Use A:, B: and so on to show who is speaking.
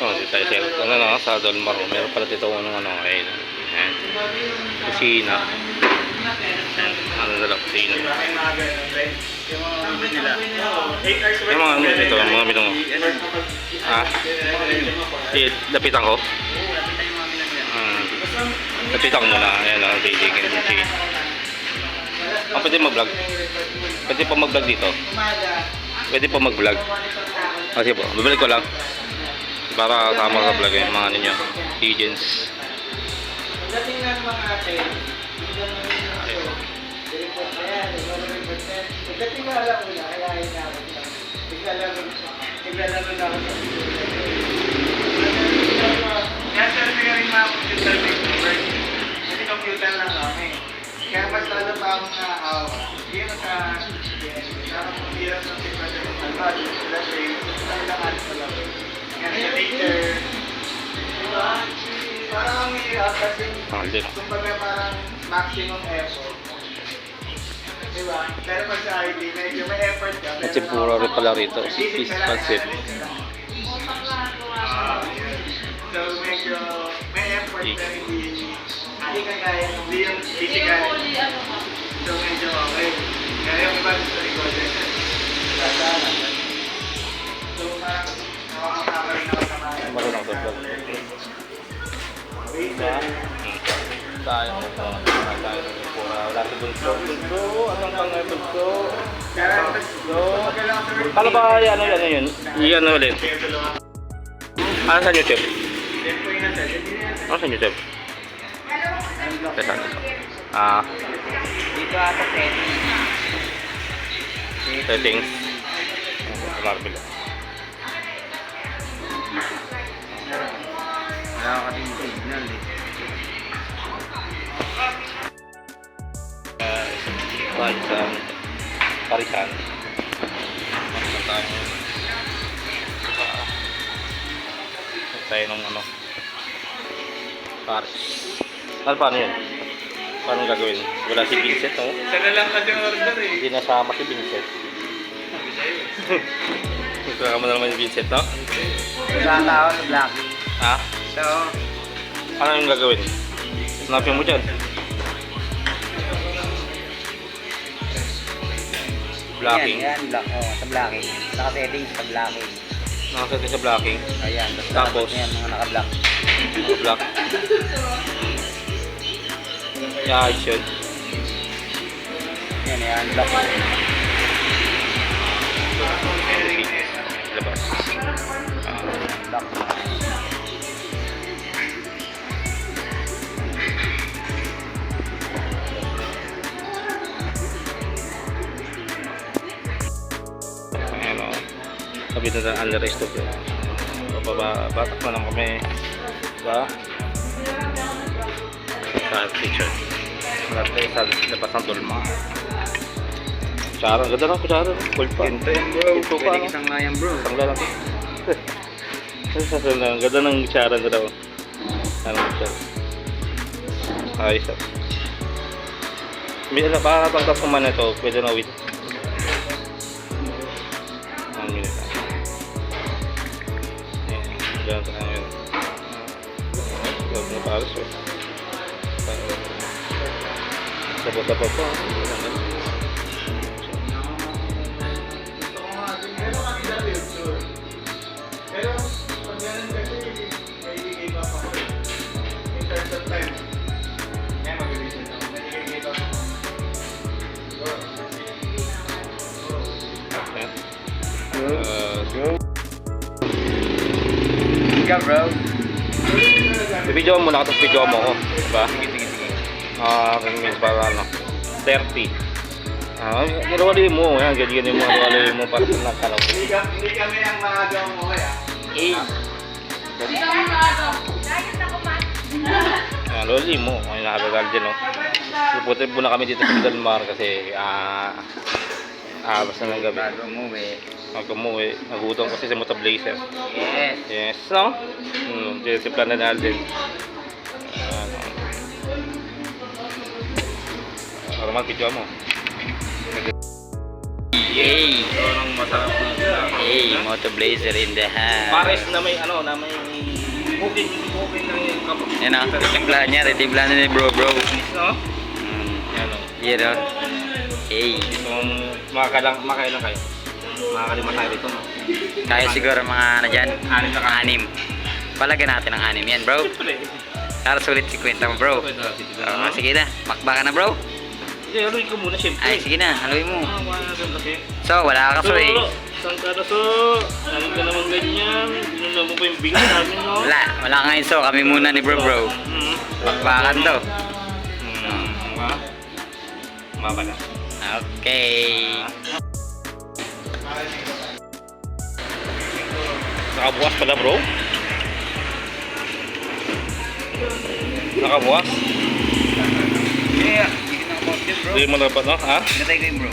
A: Oh, dito tayo sa ano no, sa Dolmar. Meron pala dito ng ano, ayun. Ayan. Kusina. Ayan, ano na lang kusina. Yung mga ano dito, mga bitong mo. Ah, lapitan ko. Lapitan ko muna. Ayan lang, basic. Sige. Pwede mag-vlog. Pwede pa mag-vlog dito. Pwede pa mag-vlog. Kasi po, babalik ko lang. Para tama sa vlog yung mga ninyo. Agents.
B: Dating ng mga ate, dating na alam mo na, ayahin na ako. Naglalaro na ako. Kaya sabi ka rin mga computer makeover. Kasi computer lang kami. Kaya mas lalo pa akong naawa. Hindi mo sa hirap ng sitwasyon ng albat. Kasi kailangan ko lang. Kaya sa teacher, diba? Parang ang hirap kasi kumbaga parang maximum effort. Diba? Pero pag sa IT, medyo may effort ka.
A: Kasi puro rin pala rito. Physical set.
B: So medyo may effort na hindi kagaya ng yung physical. So medyo okay. Kaya yung iba gusto recorder. So parang nakakakarin ako sa mga.
A: Marunong to vlog. Tayo wala si Bunso. Anong pang Bunso? Paano ba ano yun? Iyan ulit. Ano sa YouTube? Ano sa YouTube?
B: Dito ata
A: settings. Marble.
B: Wala ka din signal eh.
A: Parisan. Masama tayo. Tayo ng ano. Paris. Paano yun? Paano gagawin? Wala si Vincent, no?
B: Sana lang kasi order eh.
A: Hindi nasama si Vincent. Kasama na naman si Vincent, no?
B: Nagkakao sa black.
A: Ha?
B: So,
A: Ano yung gagawin? Hanapin mo dyan. Blocking.
B: Yan, black. Oh, sa blocking. Naka-settings sa blocking.
A: Nakaset sa blocking.
B: Ayan,
A: Tapos?
B: yan, mga naka-block.
A: Block. I-ayos yun.
B: Yan, block.
A: Labas.
B: Block.
A: Ayan o. Sabi na ng unrest of yun. Batak na lang kami. Diba? Sa kitchen. Malapit sa labas ng Dolma. Kutsara. Ganda ng kutsara. Cold pa.
B: Ginto yan bro.
A: Ginto pa.
B: Pwede isang nga yan bro.
A: Tanggal lang. Ganda ng kutsara na daw. Anong kutsara? Ayos ah. Baka natangkas naman ito. Pwede na wait. 1 minute lang. Diyan sa ngayon. Huwag na pares eh. Sabot-sabot po.
B: Pero pag ganun kasi, may ibigay pa pa. In terms of time. Yan, mag-revision ako. May ibigay pa pa.
A: Go.
B: Ikaw bro.
A: I-video mo muna tapos video mo ako. Diba? Sige. Kanyang para ano. 30. Irawali mo. Yan, ganyan mo. Irawali mo para sa nakalaw.
B: Hindi kami ang maagaw mo kaya.
C: Hindi kami maagaw. Diet ako man.
A: Irawali mo. Ay, nakagagal dyan, no? Pupunta muna kami dito sa Dalmar kasi basta ng gabi.
B: Bago umuwi.
A: Mag-umuwi. Nagutom kasi sa Motovblazer.
B: Yes.
A: Yes, no? Titiplan na natin. Para mag-video mo. Yay! Ito ang masarap na. Yay!
D: Moto Blazer in the house.
A: Pares na may ano, na may booking na yung kapag.
D: Yan o, timplahan niya, titimplahan na ni bro.
A: No?
D: Mm.
A: Yan o.
D: Yan o. Hey.
A: Kung makakailang kayo. Makakalima tayo dito, no?
D: Kaya siguro mga ano dyan?
A: 6 na
D: Anim. Palagyan natin ng 6 yan, bro.
A: Siyempre.
D: Para sulit si Kwenta mo, bro. Sige na, makba ka na, bro.
A: Hindi, haluin ko muna, siyempre.
D: Ay, sige na, haluin mo.
A: Wala na kasi.
D: So, wala ka kaso eh.
A: Saan ka na, so? Saan ka naman ganyan? Binula mo pa yung bigas namin, no?
D: Wala nga yun, so kami muna ni bro. Makbakan to.
A: Maba na.
D: Okay.
A: Nakabukas pala, bro. Nakabukas?
D: Yeah, hindi ka nakabukas yun, bro.
A: Hindi mo dapat, no? Ha?
D: Natay ko yun, bro.